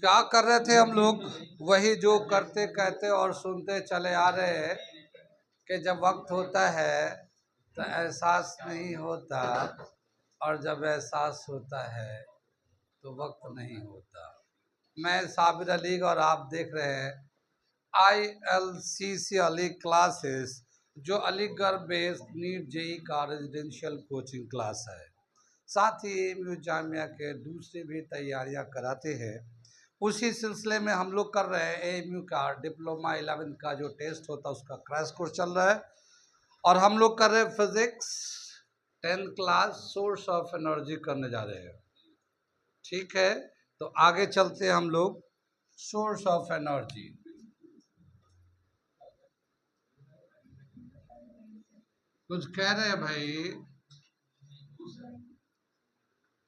क्या कर रहे थे हम लोग? वही जो करते कहते और सुनते चले आ रहे हैं कि जब वक्त होता है तो एहसास नहीं होता, और जब एहसास होता है तो वक्त नहीं होता। मैं साबिर अली और आप देख रहे हैं ILCC अली क्लासेस, जो अलीगढ़ बेस्ड नीट जेई का रेजिडेंशियल कोचिंग क्लास है। साथ ही AMU जामिया के दूसरी भी तैयारियां कराते हैं। उसी सिलसिले में हम लोग कर रहे हैं AMU का डिप्लोमा 11 का जो टेस्ट होता है उसका क्रैश कोर्स चल रहा है, और हम लोग कर रहे हैं physics 10th class source of energy करने जा रहे हैं। ठीक है, तो आगे चलते हैं हम लोग सोर्स ऑफ एनर्जी। कुछ कह रहे हैं भाई?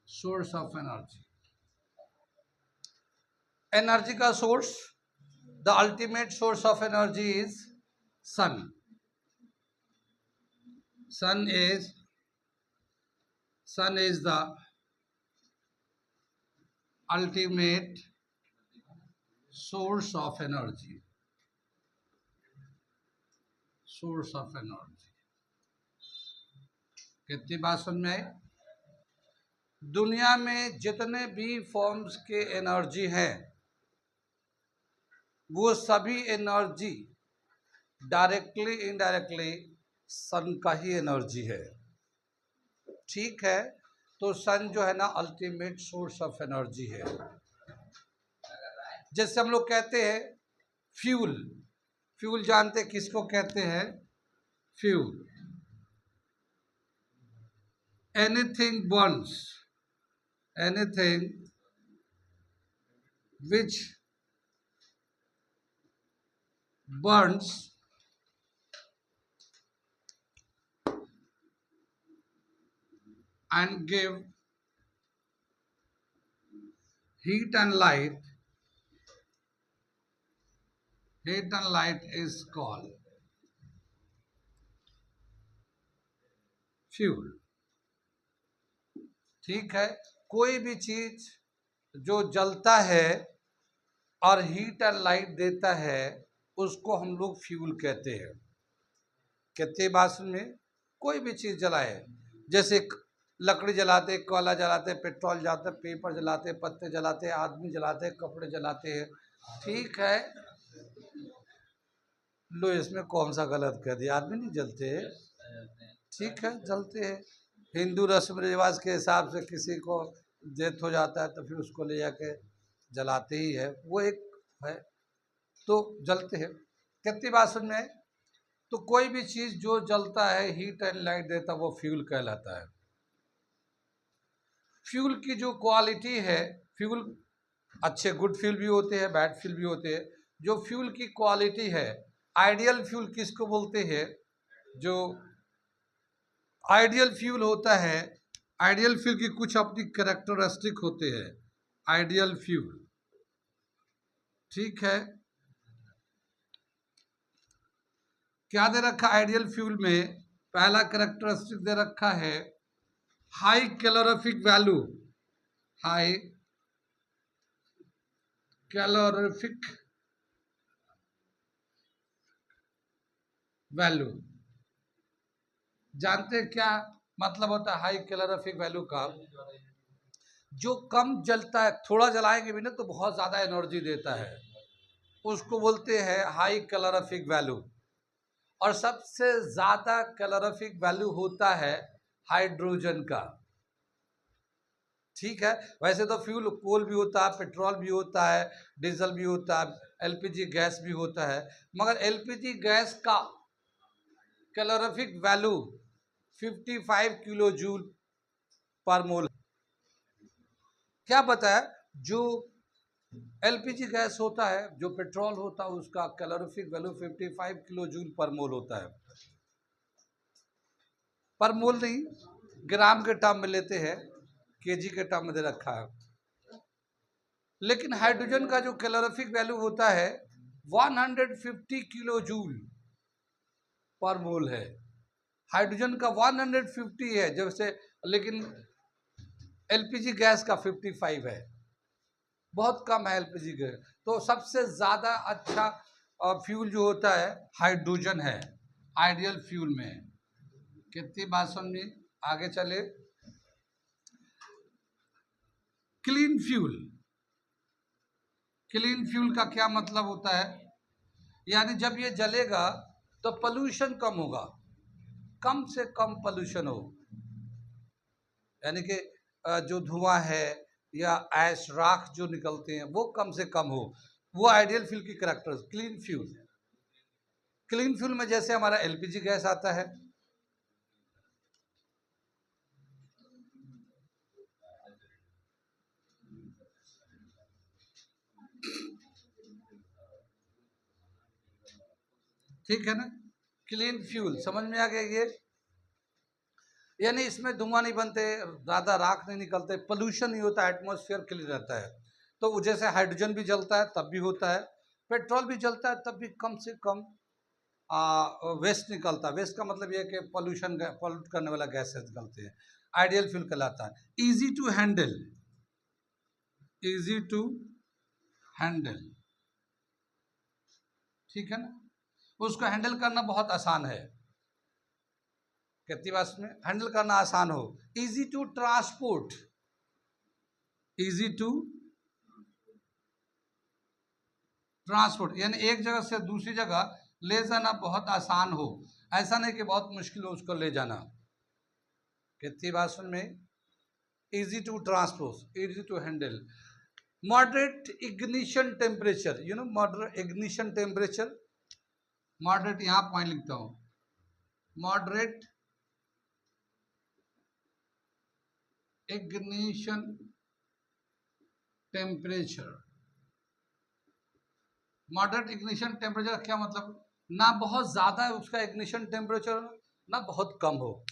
सोर्स ऑफ एनर्जी, एनर्जी का source, the ultimate source of energy is sun. Sun is the ultimate source of energy. Source of energy. कितनी बात समझ में आई? दुनिया में जितने भी फॉर्म्स के एनर्जी हैं वो सभी एनर्जी डायरेक्टली इनडायरेक्टली सन का ही एनर्जी है। ठीक है, तो सन जो है ना अल्टीमेट सोर्स ऑफ एनर्जी है। जैसे हम लोग कहते हैं फ्यूल, फ्यूल जानते किसको कहते हैं? Fuel. Anything Burns, anything which Burns and give heat and light is called fuel. ठीक है, कोई भी चीज जो जलता है और हीट एंड लाइट देता है उसको हम लोग फ्यूल कहते हैं। कहते बात में कोई भी चीज जलाए, जैसे लकड़ी जलाते, कोयला जलाते, पेट्रोल जलाते, पेपर जलाते, पत्ते जलाते, आदमी जलाते, कपड़े जलाते हैं। ठीक है, लो इसमें कौन सा गलत कह दिया? आदमी नहीं जलते? ठीक है, जलते हैं। हिंदू रस्म रिवाज के हिसाब से किसी को डेथ हो जाता है तो फिर उसको ले जाके जलाते ही है, वो एक है, तो जलते हैं। कितनी बात समझ में? तो कोई भी चीज जो जलता है, हीट एंड लाइट देता है, वो फ्यूल कहलाता है। फ्यूल की जो क्वालिटी है, फ्यूल अच्छे गुड फ्यूल भी होते हैं, बैड फ्यूल भी होते हैं। जो फ्यूल की क्वालिटी है, आइडियल फ्यूल किसको बोलते हैं? जो आइडियल फ्यूल होता है, आइडियल फ्यूल की कुछ अपनी कैरेक्टरिस्टिक होते हैं। आइडियल फ्यूल, ठीक है, क्या दे रखा आइडियल फ्यूल में? पहला कैरेक्टरिस्टिक दे रखा है high calorific value, high calorific value. जानते हैं क्या मतलब होता है हाई कैलोरीफिक वैल्यू का? जो कम जलता है, थोड़ा जलाएंगे भी ना तो बहुत ज्यादा एनर्जी देता है, उसको बोलते हैं हाई कैलोरीफिक वैल्यू। और सबसे ज्यादा कैलोरीफिक वैल्यू होता है हाइड्रोजन का। ठीक है, वैसे तो फ्यूल कोल भी होता है, पेट्रोल भी होता है, डीजल भी होता है, LPG गैस भी होता है, मगर LPG गैस का calorific value 55 kilo joule per mole. क्या बताया? जो LPG गैस होता है, जो पेट्रोल होता है, उसका calorific value 55 kilo joule per मोल होता है। पर मोल नहीं, ग्राम के टर्म में लेते हैं, केजी के टर्म में दे रखा है। लेकिन हाइड्रोजन का जो कैलोरीफिक वैल्यू होता है 150 किलो जूल पर मोल है। हाइड्रोजन का 150 है जैसे, लेकिन LPG गैस का 55 है। बहुत कम है एलपीजी गैस। तो सबसे ज़्यादा अच्छा फ्यूल जो होता है हाइड्रोजन है, आइडियल फ्यूल में। कितनी बात समझी? आगे चले। क्लीन फ्यूल, क्लीन फ्यूल का क्या मतलब होता है? यानी जब ये जलेगा तो पोल्यूशन कम होगा, कम से कम पोल्यूशन हो, यानी कि जो धुआं है या ऐश राख जो निकलते हैं वो कम से कम हो, वो आइडियल फ्यूल की character. Clean fuel, clean fuel में जैसे हमारा एलपीजी गैस आता है, ठीक है ना? क्लीन फ्यूल समझ में आ गया ये? यानी इसमें धुआं नहीं बनते, ज़्यादा राख नहीं निकलते, पोल्यूशन नहीं होता, एटमॉस्फेयर क्लीन रहता है। तो जैसे हाइड्रोजन भी जलता है तब भी होता है, पेट्रोल भी जलता है तब भी कम से कम वेस्ट निकलता है। वेस्ट का मतलब ये है कि पोल्यूशन, पॉल्यूट करने वाला गैसेस निकलते हैं। आइडियल फ्यूल कहलाता है। Easy to handle, easy to handle, ठीक है ना? उसको हैंडल करना बहुत आसान है। कितनी बात में हैंडल करना आसान हो। Easy to transport, easy to transport यानी एक जगह से दूसरी जगह ले जाना बहुत आसान हो, ऐसा नहीं कि बहुत मुश्किल हो उसको ले जाना। कितनी बात सुन में? Easy to transport, easy to handle. Moderate ignition temperature, you know moderate ignition temperature, moderate यहां पॉइंट लिखता हूं, moderate ignition temperature. Moderate ignition temperature क्या मतलब? ना बहुत ज्यादा है उसका इग्निशन टेम्परेचर, ना बहुत कम हो,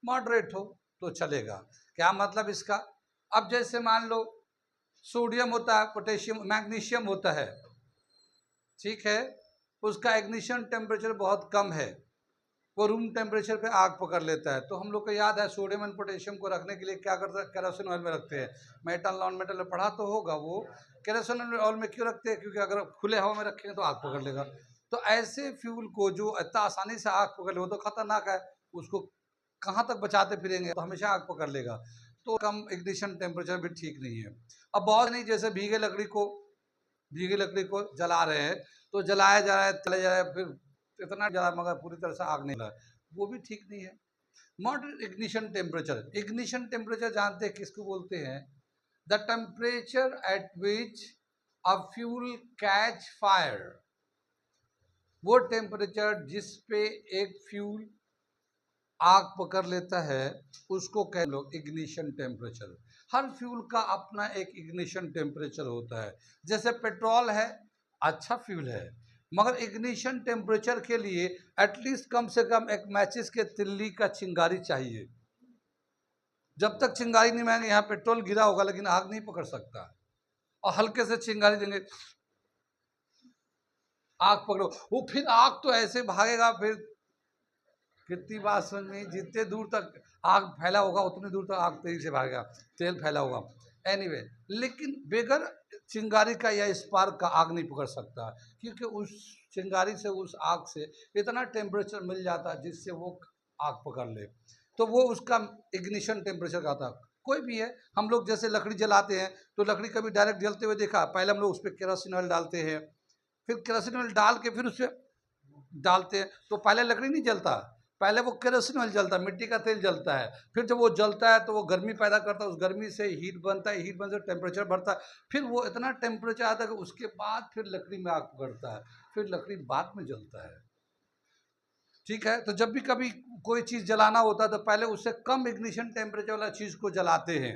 मॉडरेट हो तो चलेगा। क्या मतलब इसका? अब जैसे मान लो सोडियम होता है, पोटेशियम, मैग्नीशियम होता है, ठीक है, उसका इग्निशन टेम्परेचर बहुत कम है, वो रूम टेम्परेचर पे आग पकड़ लेता है। तो हम लोग को याद है सोडियम एंड पोटेशियम को रखने के लिए क्या करते हैं? केरोसिन ऑयल में रखते हैं। मेटल नॉन मेटल में पढ़ा तो होगा वो। केरोसिन ऑयल में क्यों रखते हैं? क्योंकि अगर खुले हवा में रखेंगे तो आग पकड़ लेगा। तो ऐसे फ्यूल को जो इतना आसानी से आग पकड़ ले, वो तो खतरनाक है, उसको कहाँ तक बचाते फिरेंगे, तो हमेशा आग पकड़ लेगा। तो कम इग्निशन टेम्परेचर भी ठीक नहीं है। अब बहुत नहीं, जैसे भीगे लकड़ी को जला रहे हैं, तो जलाया जा रहा है, चले जा रहा है, फिर इतना जला मगर पूरी तरह से आग नहीं लगा, वो भी ठीक नहीं है। Moderate ignition temperature, ignition temperature जानते हैं किसको बोलते हैं? The temperature at which a fuel catch fire, वो टेम्परेचर जिस पे एक फ्यूल आग पकड़ लेता है उसको कह लो इग्निशन टेम्परेचर। हर फ्यूल का अपना एक इग्निशन टेम्परेचर होता है। जैसे पेट्रोल है, अच्छा फ्यूल है, मगर इग्निशन टेम्परेचर के लिए एटलीस्ट कम से कम एक मैचिस के तिल्ली का चिंगारी चाहिए। जब तक चिंगारी नहीं मारेंगे, यहाँ पेट्रोल गिरा होगा लेकिन आग नहीं पकड़ सकता। और हल्के से चिंगारी देंगे, आग पकड़ो, वो फिर आग तो ऐसे भागेगा, फिर कितनी बात समझ में? जितने दूर तक आग फैला होगा उतनी दूर तक आग तेजी से भागेगा, तेल फैला होगा। एनीवे, लेकिन बेगर चिंगारी का या स्पार्क का आग नहीं पकड़ सकता, क्योंकि उस चिंगारी से, उस आग से इतना टेम्परेचर मिल जाता है जिससे वो आग पकड़ ले। तो वो उसका इग्निशन टेम्परेचर का था। कोई भी है, हम लोग जैसे लकड़ी जलाते हैं तो लकड़ी कभी डायरेक्ट जलते हुए देखा? पहले हम लोग उस पर केरोसिन ऑयल डालते हैं, फिर केरोसिन ऑयल डाल के फिर उस पर डालते हैं, तो पहले लकड़ी नहीं जलता, पहले वो केरोसिन ऑयल जलता है, मिट्टी का तेल जलता है। फिर जब वो जलता है तो वो गर्मी पैदा करता है, उस गर्मी से हीट बनता है, हीट बनने से टेम्परेचर बढ़ता है, फिर वो इतना टेम्परेचर आता है कि उसके बाद फिर लकड़ी में आग पकड़ता है, फिर लकड़ी बाद में जलता है। ठीक है, तो जब भी कभी कोई चीज़ जलाना होता है तो पहले उससे कम इग्निशन टेम्परेचर वाला चीज़ को जलाते हैं।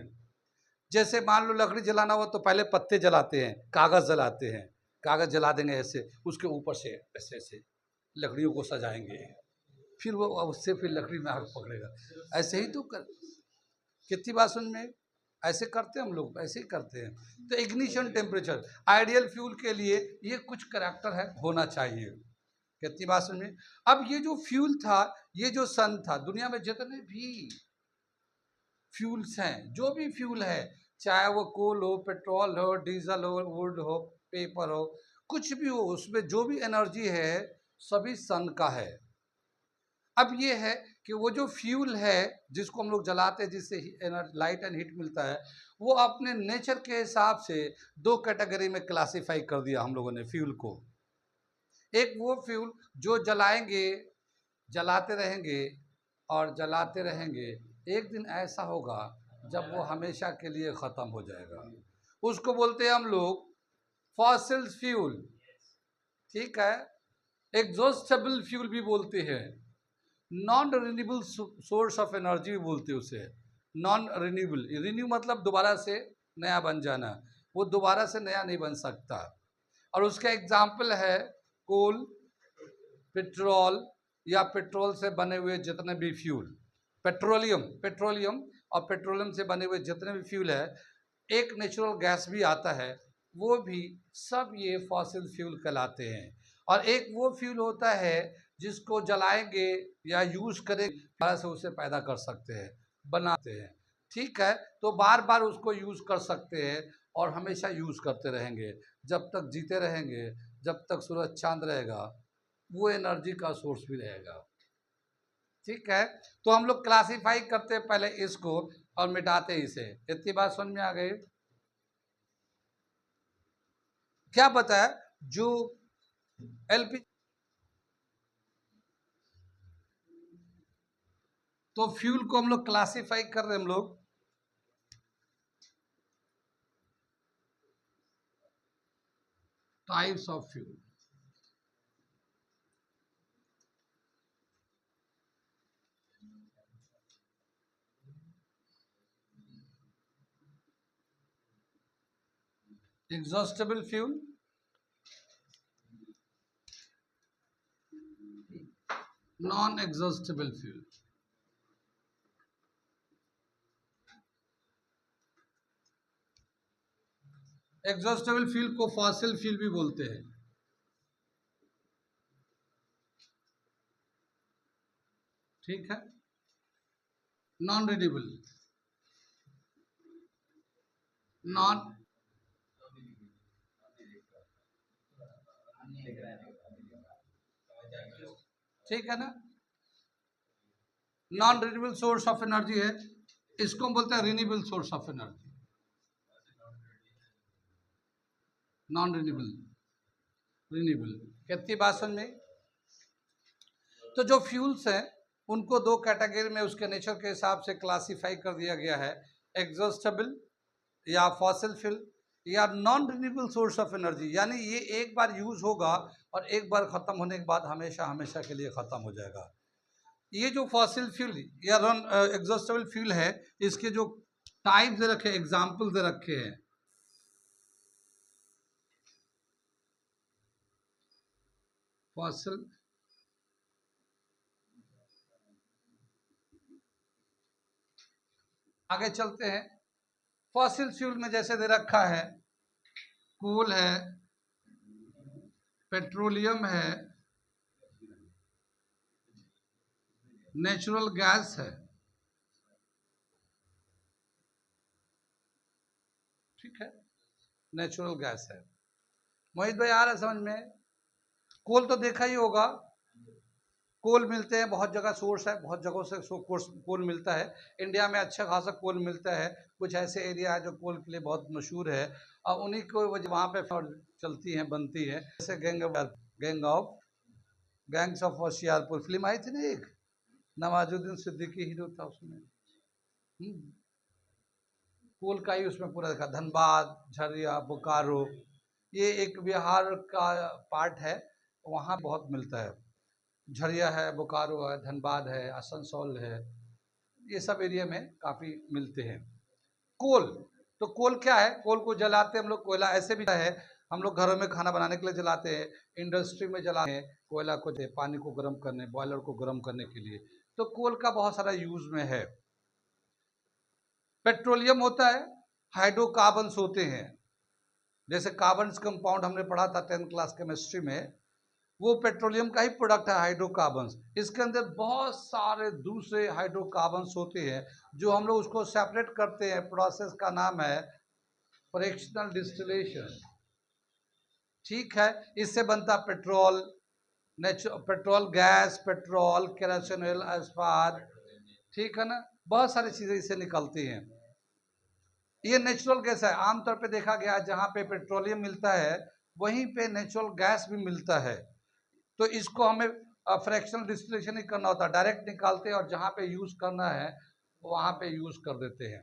जैसे मान लो लकड़ी जलाना हो तो पहले पत्ते जलाते हैं, कागज़ जलाते हैं, कागज़ जला देंगे ऐसे, उसके ऊपर से ऐसे ऐसे लकड़ियों को सजाएंगे, फिर वो उससे फिर लकड़ी में आग पकड़ेगा। ऐसे ही तो कर, कितनी बात सुन में? ऐसे करते हैं हम लोग, ऐसे ही करते हैं। तो इग्निशन टेम्परेचर आइडियल फ्यूल के लिए ये कुछ करैक्टर है, होना चाहिए। कितनी बात सुन में? अब ये जो फ्यूल था, ये जो सन था, दुनिया में जितने भी फ्यूल्स हैं, जो भी फ्यूल है, चाहे वो कोल हो, पेट्रोल हो, डीजल हो, वुड हो, पेपर हो, कुछ भी हो, उसमें जो भी एनर्जी है सभी सन का है। अब ये है कि वो जो फ्यूल है जिसको हम लोग जलाते हैं, जिससे लाइट एंड हीट मिलता है, वो अपने नेचर के हिसाब से दो कैटेगरी में क्लासिफाई कर दिया हम लोगों ने फ्यूल को। एक वो फ्यूल जो जलाएंगे, जलाते रहेंगे और जलाते रहेंगे, एक दिन ऐसा होगा जब वो हमेशा के लिए ख़त्म हो जाएगा। उसको बोलते हैं हम लोग फॉसिल फ्यूल, ठीक है। एग्जॉस्टेबल फ्यूल भी बोलते हैं, non renewable source of energy भी बोलते हैं उसे। नॉन रिन्यूएबल, रिन्यू मतलब दोबारा से नया बन जाना, वो दोबारा से नया नहीं बन सकता। और उसका एग्जाम्पल है कोल, पेट्रोल या पेट्रोल से बने हुए जितने भी फ्यूल, पेट्रोलियम और पेट्रोलियम से बने हुए जितने भी फ्यूल है, एक नेचुरल गैस भी आता है, वो भी सब ये फॉसिल फ्यूल कहलाते हैं। और एक वो फ्यूल होता है जिसको जलाएंगे या यूज करें दोबारा से उसे पैदा कर सकते हैं, बनाते हैं, ठीक है। तो बार बार उसको यूज कर सकते हैं और हमेशा यूज करते रहेंगे, जब तक जीते रहेंगे, जब तक सूरज चांद रहेगा, वो एनर्जी का सोर्स भी रहेगा, ठीक है। तो हम लोग क्लासिफाई करते हैं पहले इसको और मिटाते इसे। इतनी बात समझ में आ गई? क्या पता है जो एलपी, तो फ्यूल को हम लोग क्लासिफाई कर रहे हैं हम लोग types of fuel. Exhaustible fuel, non exhaustible fuel. Exhaustible fuel को फॉसिल फ्यूल भी बोलते हैं, ठीक है। नॉन रिन्यूएबल, नॉन, ठीक है ना, non renewable source of energy है, इसको हम बोलते हैं renewable source of energy, non renewable, renewable. कितनी बात समझ में? तो जो फ्यूल्स हैं उनको दो कैटेगरी में उसके नेचर के हिसाब से क्लासिफाई कर दिया गया है, एग्जॉस्टेबल या फॉसिल फ्यूल या non renewable source of energy, यानी ये एक बार यूज होगा और एक बार खत्म होने के बाद हमेशा हमेशा के लिए खत्म हो जाएगा। ये जो फॉसिल फ्यूल या नॉन एग्जॉस्टेबल फ्यूल है, इसके जो टाइप दे रखे, एग्जाम्पल दे रखे हैं, फॉसिल, आगे चलते हैं। फॉसिल फ्यूल में जैसे दे रखा है, कोल है, पेट्रोलियम है, नेचुरल गैस है, ठीक है, नेचुरल गैस है। मोहित भाई आ रहा है समझ में? कोल तो देखा ही होगा, कोल मिलते हैं बहुत जगह, सोर्स है बहुत जगहों से कोल मिलता है। इंडिया में अच्छा खासा कोल मिलता है, कुछ ऐसे एरिया है जो कोल के लिए बहुत मशहूर है और उन्हीं को वहाँ पे चलती हैं, बनती है। जैसे गैंग्स ऑफ होशियारपुर फिल्म आई थी ना एक, नवाजुद्दीन सिद्दीकी हीरो था उसमें। कोल का ही उसमें पूरा देखा, धनबाद, झरिया, बोकारो, ये एक बिहार का पार्ट है, वहाँ बहुत मिलता है। झरिया है, बोकारो है, धनबाद है, आसनसोल है, ये सब एरिया में काफ़ी मिलते हैं कोल। तो कोल क्या है? कोल को जलाते हम लोग, कोयला ऐसे भी है, हम लोग घरों में खाना बनाने के लिए जलाते हैं, इंडस्ट्री में जलाते हैं कोयला को, पानी को गर्म करने, बॉयलर को गर्म करने के लिए। तो कोल का बहुत सारा यूज में है। पेट्रोलियम होता है, हाइड्रोकार्बन्स होते हैं, जैसे कार्बन कंपाउंड हमने पढ़ा था 10th क्लास केमिस्ट्री में, वो पेट्रोलियम का ही प्रोडक्ट है हाइड्रोकार्बन्स। इसके अंदर बहुत सारे दूसरे हाइड्रोकार्बन्स होते हैं जो हम लोग उसको सेपरेट करते हैं। प्रोसेस का नाम है फ्रैक्शनल डिस्टिलेशन। ठीक है, इससे बनता petrol, petrol gas, petrol, kerosene oil, एस्पार, ठीक है ना, बहुत सारी चीजें इससे निकलती हैं। ये नेचुरल गैस है। आमतौर पे देखा गया जहाँ पे पेट्रोलियम मिलता है वहीं पे नेचुरल गैस भी मिलता है। तो इसको हमें फ्रैक्शनल डिस्टिलेशन ही करना होता है, डायरेक्ट निकालते हैं और जहाँ पे यूज करना है वहाँ पे यूज कर देते हैं।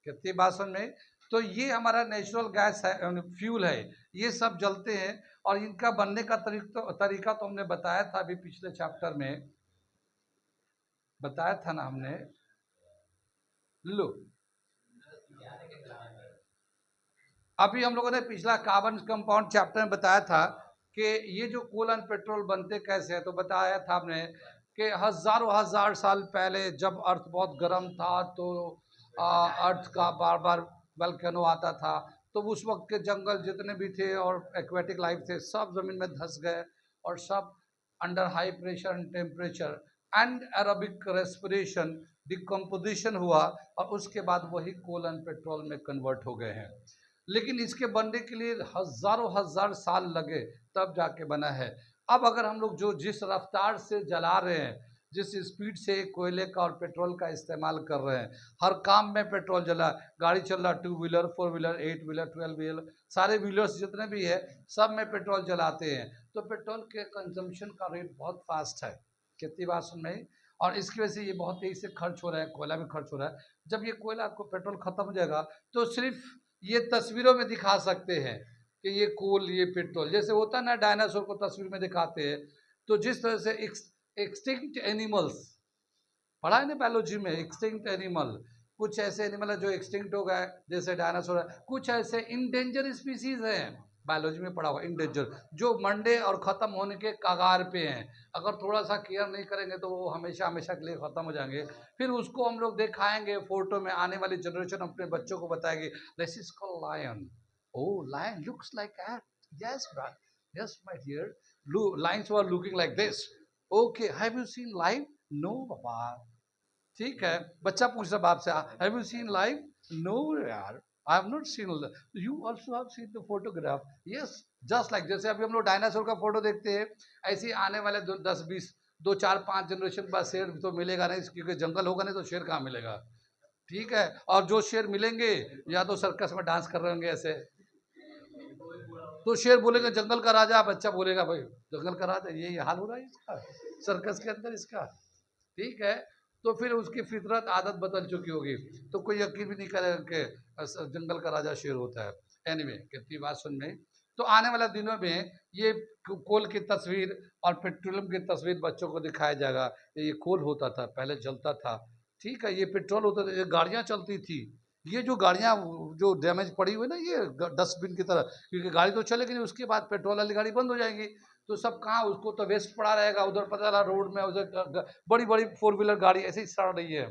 कितनी बात समझ में? तो ये हमारा नेचुरल गैस है, फ्यूल है। ये सब जलते हैं और इनका बनने का तरीका तो हमने बताया था अभी पिछले चैप्टर में, बताया था ना हमने। लो, अभी हम लोगों ने पिछला कार्बन कंपाउंड चैप्टर में बताया था कि ये जो कोल एंड पेट्रोल बनते कैसे हैं। तो बताया था हमने कि हजारों हजार साल पहले जब अर्थ बहुत गर्म था तो अर्थ का बार बार वल्केनो आता था, तो उस वक्त के जंगल जितने भी थे और एक्वेटिक लाइफ थे सब जमीन में धंस गए और सब under high pressure and temperature and aerobic respiration decomposition हुआ और उसके बाद वही कोल एंड पेट्रोल में कन्वर्ट हो गए हैं। लेकिन इसके बनने के लिए हजारों हजार साल लगे तब जाके बना है। अब अगर हम लोग जो जिस रफ्तार से जला रहे हैं, जिस स्पीड से कोयले का और पेट्रोल का इस्तेमाल कर रहे हैं, हर काम में पेट्रोल जला, गाड़ी चल रहा, 2 व्हीलर 4 व्हीलर 8 व्हीलर 12 व्हीलर, सारे व्हीलर्स जितने भी है सब में पेट्रोल जलाते हैं। तो पेट्रोल के कंजम्पशन का रेट बहुत फास्ट है। कितनी बात सुन रही? और इसकी वजह से ये बहुत तेजी से खर्च हो रहा है, कोयला भी खर्च हो रहा है। जब ये कोयला को पेट्रोल खत्म हो जाएगा तो सिर्फ ये तस्वीरों में दिखा सकते हैं कि ये कोल ये पेट्रोल, जैसे होता है ना डायनासोर को तस्वीर में दिखाते हैं। तो जिस तरह से एक्सटिंक्ट एनिमल्स, पढ़ा है ना बायोलॉजी में, एक्सटिंक्ट एनिमल, कुछ ऐसे एनिमल है जो एक्सटिंक्ट हो गए जैसे डायनासोर है, कुछ ऐसे इंडेंजर स्पीसीज हैं, बायोलॉजी में पढ़ा हुआ इंडेंजर, जो मंडे और खत्म होने के कगार पे हैं। अगर थोड़ा सा केयर नहीं करेंगे तो वो हमेशा हमेशा के लिए खत्म हो जाएंगे। फिर उसको हम लोग दिखाएंगे फोटो में, आने वाली जनरेशन अपने बच्चों को बताएगी this is called lion, oh lion looks like that, yes yes my dear, lions were looking like this, okay have you seen live, no बाबा। ठीक है, बच्चा पूछ रहा बाप से have you seen live, no यार I have not seen, you also have seen the photograph, yes just like, जैसे अभी हम लोग डायनासोर का फोटो देखते हैं ऐसे ही आने वाले 10 20 2 4 5 जनरेशन बाद शेर तो मिलेगा नहीं, क्योंकि जंगल होगा नहीं तो शेर कहाँ मिलेगा। ठीक है, और जो शेर मिलेंगे या तो सर्कस में डांस कर रहे होंगे ऐसे, तो शेर बोलेगा जंगल का राजा, बच्चा बोलेगा भाई जंगल का राजा, यही हाल हो रहा है इसका सर्कस के अंदर इसका। ठीक है, तो फिर उसकी फितरत आदत बदल चुकी होगी, तो कोई यकीन भी नहीं करेगा कि जंगल का राजा शेर होता है। एनीवे कितनी बात सुन में। तो आने वाले दिनों में ये कोल की तस्वीर और पेट्रोलियम की तस्वीर बच्चों को दिखाया जाएगा। ये कोल होता था पहले जलता था, ठीक है, ये पेट्रोल होता था, ये गाड़ियाँ चलती थी। ये जो गाड़ियाँ जो डैमेज पड़ी हुई ना, ये डस्टबिन की तरह, क्योंकि गाड़ी तो चलेगी नहीं, उसके बाद पेट्रोल वाली गाड़ी बंद हो जाएंगी, तो सब कहाँ, उसको तो वेस्ट पड़ा रहेगा उधर, पता चला रोड में उधर बड़ी बड़ी 4 व्हीलर गाड़ी ऐसे ही चल रही है।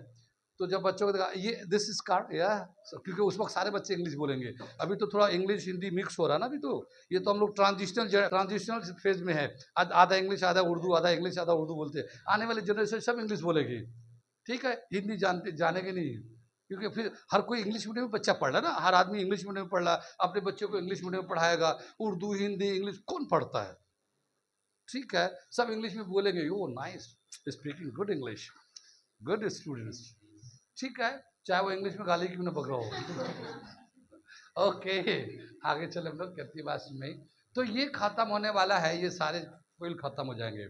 तो जब बच्चों को देखा ये दिस इज कार या, क्योंकि उस वक्त सारे बच्चे इंग्लिश बोलेंगे, अभी तो थोड़ा इंग्लिश हिंदी मिक्स हो रहा है ना अभी तो, ये तो हम लोग ट्रांजिशनल फेज में है, आधा इंग्लिश आधा उर्दू, आधा इंग्लिश आधा उर्दू बोलते हैं। आने वाली जनरेशन सब इंग्लिश बोलेगी, ठीक है, हिंदी जानेगी नहीं, क्योंकि फिर हर कोई इंग्लिश मीडियम में बच्चा पढ़ रहा है ना, हर आदमी इंग्लिश मीडियम में पढ़ रहा है, अपने बच्चों को इंग्लिश मीडियम में पढ़ाएगा, उर्दू हिंदी इंग्लिश कौन पढ़ता है। ठीक है, सब इंग्लिश में बोलेंगे, oh nice speaking good English, good students, ठीक है, चाहे वो इंग्लिश में गाली क्यों ना पकड़ा हो। ओके, आगे चले हम लोग कितनी बात में। तो ये खत्म होने वाला है, ये सारे कोयल खत्म हो जाएंगे।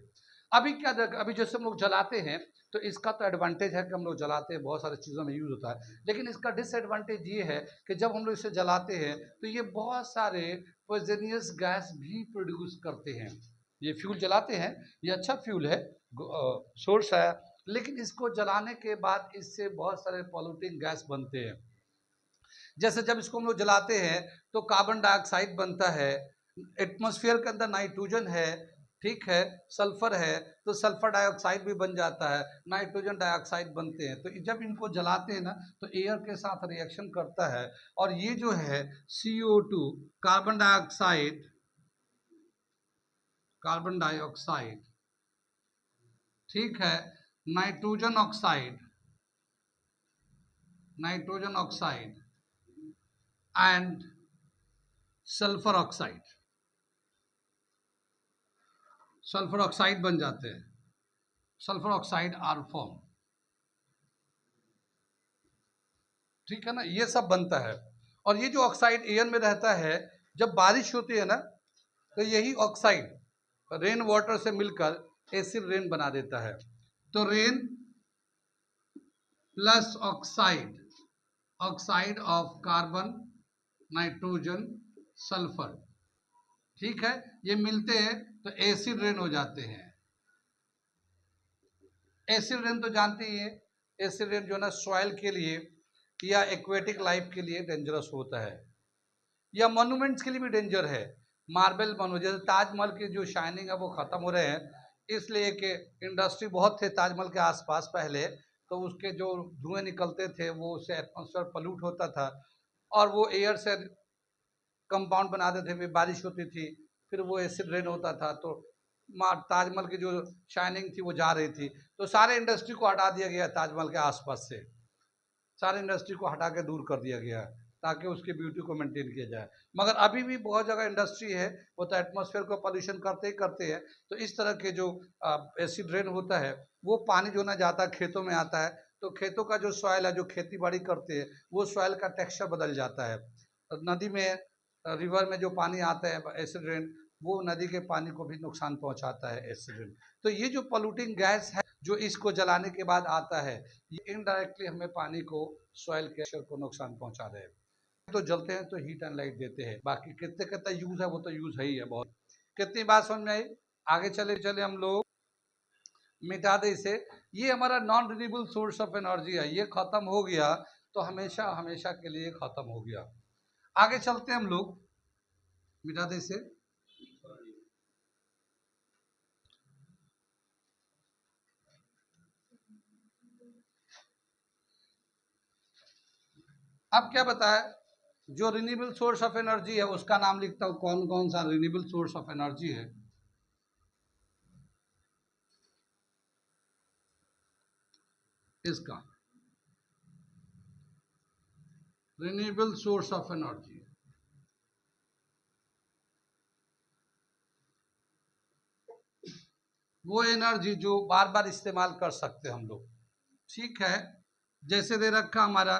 अभी क्या अभी जैसे हम लोग जलाते हैं तो इसका तो एडवांटेज है कि हम लोग जलाते हैं, बहुत सारी चीज़ों में यूज होता है, लेकिन इसका डिसएडवांटेज ये है कि जब हम लोग इसे जलाते हैं तो ये बहुत सारे पॉइजनियस गैस भी प्रोड्यूस करते हैं। ये फ्यूल जलाते हैं, ये अच्छा फ्यूल है, सोर्स है, लेकिन इसको जलाने के बाद इससे बहुत सारे पॉल्यूटिंग गैस बनते हैं। जैसे जब इसको हम लोग जलाते हैं तो कार्बन डाइऑक्साइड बनता है, एटमॉस्फेयर के अंदर नाइट्रोजन है, ठीक है, सल्फर है, तो सल्फर डाइऑक्साइड भी बन जाता है, नाइट्रोजन डाइऑक्साइड बनते हैं। तो जब इनको जलाते हैं ना तो एयर के साथ रिएक्शन करता है, और ये जो है CO2 carbon dioxide carbon dioxide, ठीक है, nitrogen oxide, nitrogen oxide and sulphur oxide, sulphur oxide बन जाते हैं, सल्फर ऑक्साइड आर फॉर्म, ठीक है ना, ये सब बनता है। और ये जो ऑक्साइड एयर में रहता है, जब बारिश होती है ना, तो यही ऑक्साइड रेन वाटर से मिलकर एसिड रेन बना देता है। तो rain plus oxide, oxide of carbon, nitrogen, sulphur, ठीक है, ये मिलते हैं तो एसिड रेन हो जाते हैं। एसिड रेन तो जानते ही है, एसिड रेन जो है ना सॉइल के लिए या एक्वेटिक लाइफ के लिए डेंजरस होता है, या मॉन्यूमेंट्स के लिए भी डेंजर है। मार्बल बनो, जैसे ताजमहल की जो शाइनिंग है वो खत्म हो रहे हैं, इसलिए कि इंडस्ट्री बहुत थे ताजमहल के आसपास पहले, तो उसके जो धुएं निकलते थे वो उससे एटमॉस्फेयर पल्यूट होता था, और वो एयर से कंपाउंड बनाते थे, फिर बारिश होती थी, फिर वो एसिड रेन होता था, तो ताजमहल की जो शाइनिंग थी वो जा रही थी। तो सारे इंडस्ट्री को हटा दिया गया ताजमहल के आसपास से, सारे इंडस्ट्री को हटा के दूर कर दिया गया ताकि उसकी ब्यूटी को मेंटेन किया जाए। मगर अभी भी बहुत जगह इंडस्ट्री है, वो तो एटमॉस्फेयर को पोल्यूशन करते ही करते हैं। तो इस तरह के जो एसिड रेन होता है, वो पानी जो ना जाता है खेतों में आता है, तो खेतों का जो सॉइल है, जो खेती बाड़ी करते हैं, वो सॉइल का टेक्सचर बदल जाता है। नदी में, रिवर में जो पानी आता है एसिड रेन, वो नदी के पानी को भी नुकसान पहुंचाता है एसिड रेन। तो ये जो पोल्यूटिंग गैस है जो इसको जलाने के बाद आता है, ये इनडायरेक्टली हमें पानी को, सॉइल के को नुकसान पहुंचा रहे हैं। तो जलते हैं तो हीट एंड लाइट देते हैं, बाकी कितने कितना यूज है वो तो यूज है ही है बहुत। कितनी बात समझ में आई? आगे चले चले हम लोग मिटा दे इसे। ये हमारा non renewable source of energy है, ये खत्म हो गया तो हमेशा हमेशा के लिए खत्म हो गया। आगे चलते हैं हम लोग, मिटा दे इसे। अब क्या बताया, जो रिन्यूएबल सोर्स ऑफ एनर्जी है उसका नाम लिखता हूं, कौन कौन सा रिन्यूएबल सोर्स ऑफ एनर्जी है। इसका रिन्यूएबल सोर्स ऑफ एनर्जी, वो एनर्जी जो बार बार इस्तेमाल कर सकते हैं हम लोग, ठीक है। जैसे दे रखा हमारा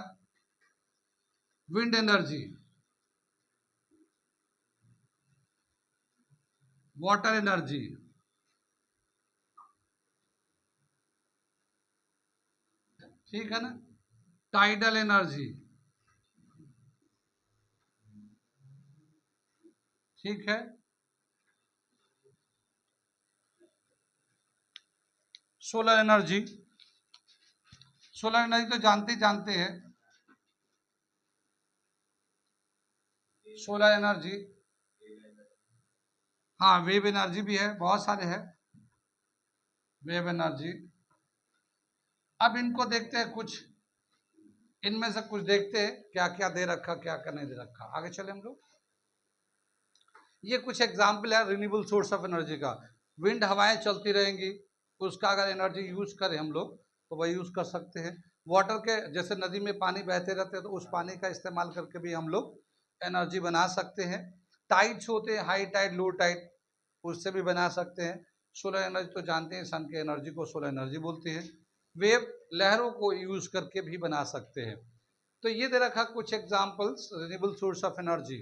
विंड एनर्जी, वाटर एनर्जी, ठीक है ना, टाइडल एनर्जी, ठीक है, सोलर एनर्जी। सोलर एनर्जी तो जानते हैं, सोलर एनर्जी, हाँ वेव एनर्जी भी है, बहुत सारे हैं वेव एनर्जी। अब इनको देखते हैं, कुछ इनमें से कुछ देखते हैं क्या क्या दे रखा क्या क्या नहीं दे रखा। आगे चले हम लोग। ये कुछ एग्जाम्पल है रिन्यूएबल सोर्स ऑफ एनर्जी का। विंड हवाएं चलती रहेंगी, उसका अगर एनर्जी यूज करें हम लोग तो वह यूज कर सकते हैं। वाटर के, जैसे नदी में पानी बहते रहते हैं तो उस पानी का इस्तेमाल करके भी हम लोग एनर्जी बना सकते हैं। टाइड्स होते हैं, हाई टाइड लो टाइड, उससे भी बना सकते हैं। सोलर एनर्जी तो जानते हैं, सन के एनर्जी को सोलर एनर्जी बोलते हैं। वेव, लहरों को यूज करके भी बना सकते हैं। तो ये दे रखा कुछ examples renewable source of energy.